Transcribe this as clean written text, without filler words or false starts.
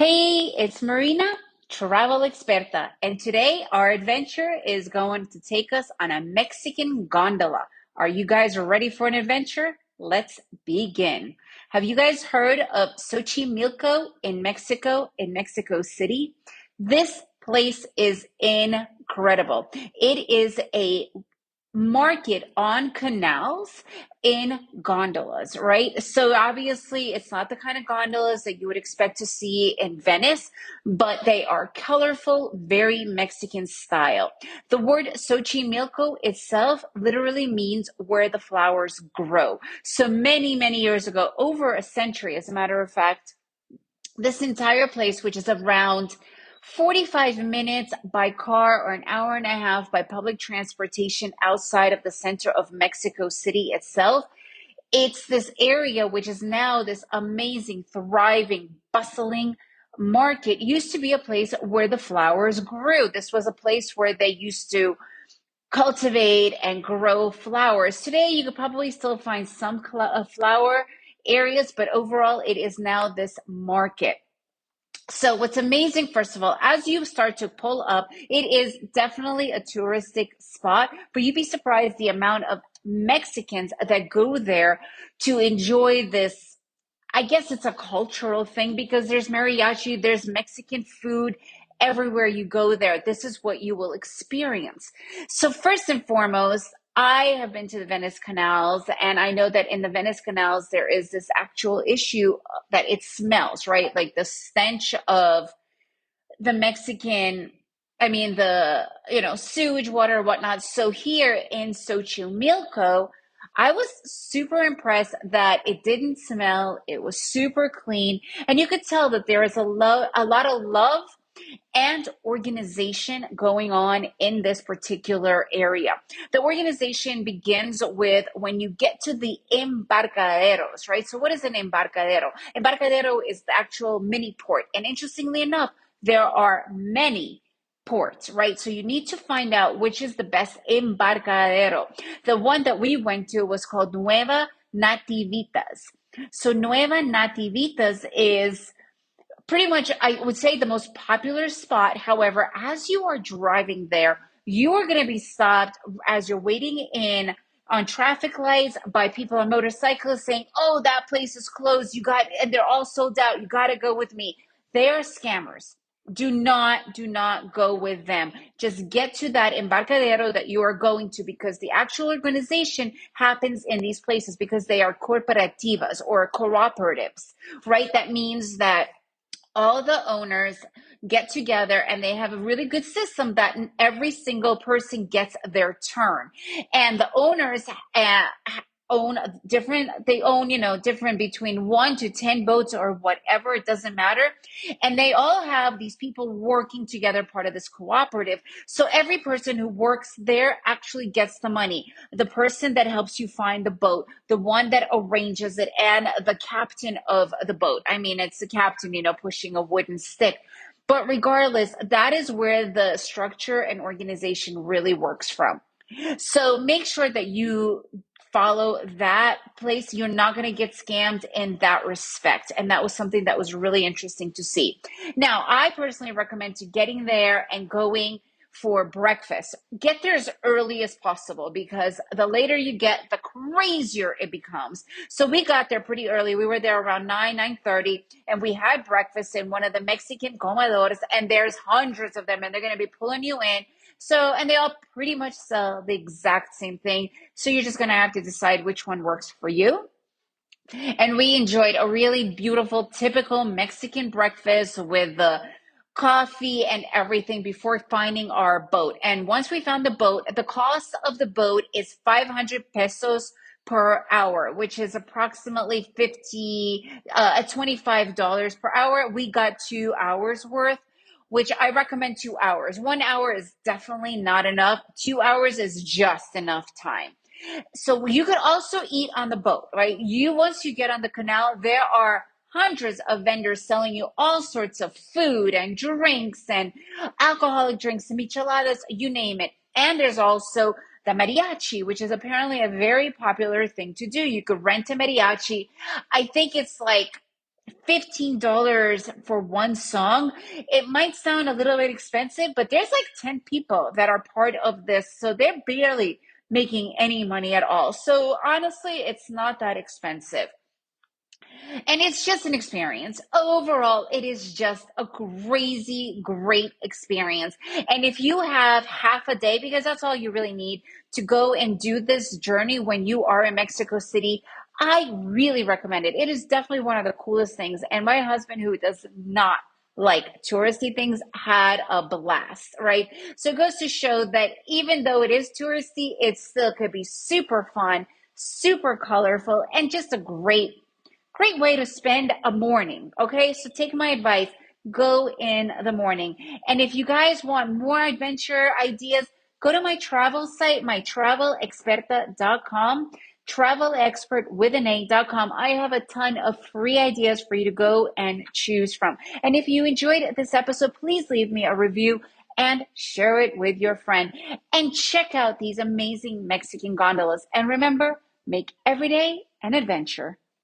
Hey, it's Marina, travel experta, and today our adventure is going to take us on a Mexican gondola. Are you guys ready for an adventure? Let's begin. Have you guys heard of Xochimilco in Mexico City? This place is incredible. It is a market on canals in gondolas, right? So obviously, it's not the kind of gondolas that you would expect to see in Venice, but they are colorful, very Mexican style. The word Xochimilco itself literally means where the flowers grow. So many, many years ago, over a century, as a matter of fact, this entire place, which is around 45 minutes by car or an hour and a half by public transportation outside of the center of Mexico City itself, it's this area which is now this amazing, thriving, bustling market. It used to be a place where the flowers grew. This was a place where they used to cultivate and grow flowers. Today, you could probably still find some flower areas, but overall, it is now this market. So what's amazing, first of all, as you start to pull up, it is definitely a touristic spot, but you'd be surprised the amount of Mexicans that go there to enjoy this. I guess it's a cultural thing because there's mariachi, there's Mexican food everywhere you go there. This is what you will experience. So first and foremost, I have been to the Venice canals, and I know that in the Venice canals, there is this actual issue that it smells, right? Like the stench of the Mexican, I mean, sewage water and whatnot. So here in Xochimilco, I was super impressed that it didn't smell. It was super clean. And you could tell that there is a lot of love and organization going on in this particular area. The organization begins with when you get to the embarcaderos, right? So what is an embarcadero? Embarcadero is the actual mini port. And interestingly enough, there are many ports, right? So you need to find out which is the best embarcadero. The one that we went to was called Nueva Nativitas. So Nueva Nativitas is pretty much, I would say, the most popular spot. However, as you are driving there, you are going to be stopped as you're waiting in on traffic lights by people on motorcycles saying, "Oh, that place is closed. And they're all sold out. You got to go with me." They are scammers. Do not go with them. Just get to that embarcadero that you are going to, because the actual organization happens in these places because they are corporativas or cooperatives, right? That means that all the owners get together and they have a really good system that every single person gets their turn. And the owners own different, they own, different between 1 to 10 boats or whatever, it doesn't matter. And they all have these people working together, part of this cooperative. So every person who works there actually gets the money. The person that helps you find the boat, the one that arranges it, and the captain of the boat. I mean, it's the captain, pushing a wooden stick. But regardless, that is where the structure and organization really works from. So make sure that you follow that place. You're not going to get scammed in that respect. And that was something that was really interesting to see. Now, I personally recommend to getting there and going for breakfast. Get there as early as possible because the later you get, the crazier it becomes. So we got there pretty early. We were there around 9:30, and we had breakfast in one of the Mexican comedores, and there's hundreds of them, and they're going to be pulling you in. So, and they all pretty much sell the exact same thing. So you're just going to have to decide which one works for you. And we enjoyed a really beautiful, typical Mexican breakfast with the coffee and everything before finding our boat. And once we found the boat, the cost of the boat is 500 pesos per hour, which is approximately $25 per hour. We got 2 hours worth, which I recommend 2 hours. 1 hour is definitely not enough. 2 hours is just enough time. So you could also eat on the boat, right? Once you get on the canal, there are hundreds of vendors selling you all sorts of food and drinks and alcoholic drinks and micheladas, you name it. And there's also the mariachi, which is apparently a very popular thing to do. You could rent a mariachi. I think it's like $15 for one song. It might sound a little bit expensive, but there's like 10 people that are part of this. So they're barely making any money at all. So honestly, it's not that expensive. And it's just an experience. Overall, it is just a crazy, great experience. And if you have half a day, because that's all you really need to go and do this journey when you are in Mexico City, I really recommend it. It is definitely one of the coolest things. And my husband, who does not like touristy things, had a blast, right? So it goes to show that even though it is touristy, it still could be super fun, super colorful, and just a great way to spend a morning. Okay, so take my advice, go in the morning. And if you guys want more adventure ideas, go to my travel site, my travelexperta.com, travel expert with an a.com. I have a ton of free ideas for you to go and choose from. And if you enjoyed this episode, please leave me a review and share it with your friend. And check out these amazing Mexican gondolas. And remember, make every day an adventure.